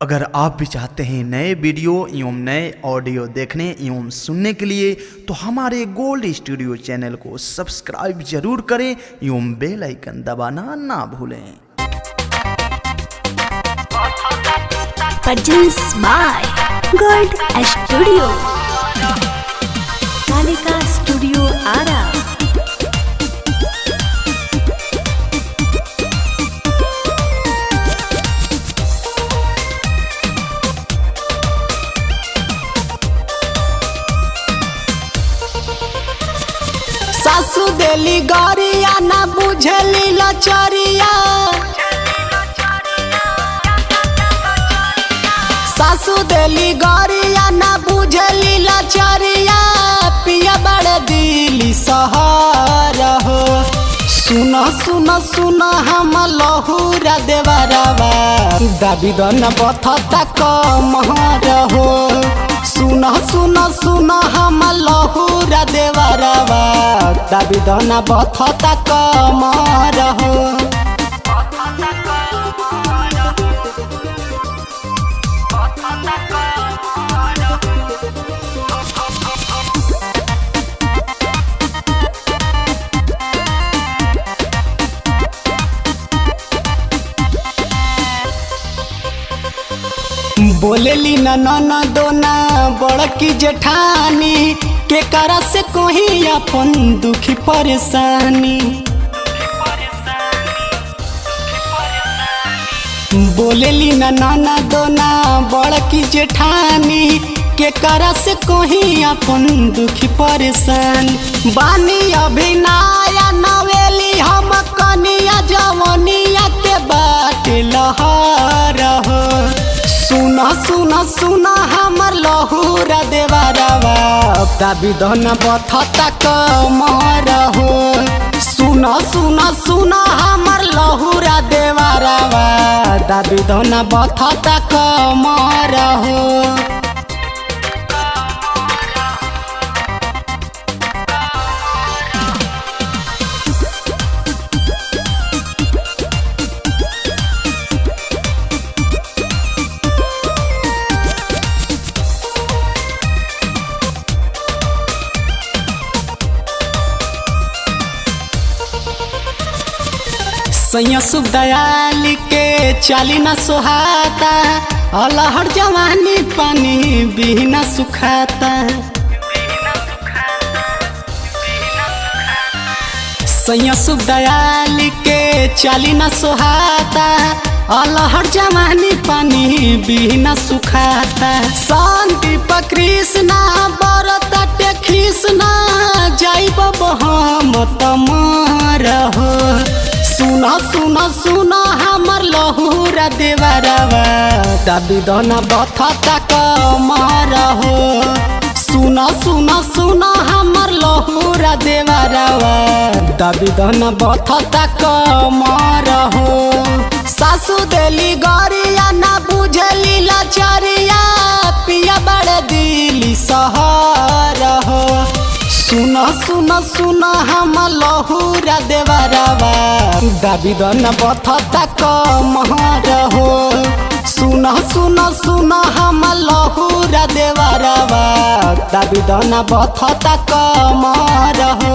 अगर आप भी चाहते हैं नए वीडियो एवं नए ऑडियो देखने एवं सुनने के लिए तो हमारे गोल्ड स्टूडियो चैनल को सब्सक्राइब जरूर करें एवं बेल आइकन दबाना ना भूलें। Produced by Gold Studio, Kalika Studio Ara। सासू देली गौरिया ना बुझली लचरिया, सासू देली गौरिया ना बुझली लचरिया, पिया बड़ दिली सहर हो। सुनो सुनो सुनो हम लहुरा देवरवा, दाबी दन बथता कमहर हो। सुनो सुनो सुनो हम लहुरा देवरवा, दाबी दन बथता कमहर हो। बोलेली न दोना बड़की जेठानी, के करा से कोही अपन दुखी परेशानी। बोलेली न दोना बड़की जेठानी, के करा से कोही अपन दुखी परेशान। बानी अभी नया नवेली हम कनिया जवनिया के बाट लहर हो। सुना सुना सुना हमर लहुरा देवरवा, दाबी दन बथता कमर हो। सुना सुना सुना हमर लहुरा देवरवा, दाबी दन बथता कमर हो। सैया सुख दयाल के चाली न सोहाता, अलहर जवानी पानी बिना सुखाता। सैया सुख दयाल के चाली न सोहाता, अलहर जवानी पानी बिना सुखाता। शांति पर कृष्णा बरत कृष्णा, जाइब हम तमर हो। सुना सुना सुना हमर लहुरा देवरवा, दाबी दन बथता कमर हो। सुना सुना सुना हमर लहुरा देवरवा, दाबी दन बथता कमर हो। सासू देली गौरिया ना बुझली लचरिया, पिया बड़ दिली सहर हो। सुनो सुनो सुनो हम लहुरा देवरवा, दाबी दन बथता कमहर हो। सुनो सुनो सुनो हम लहुरा देवरवा, दाबी दन बथता कमहर हो।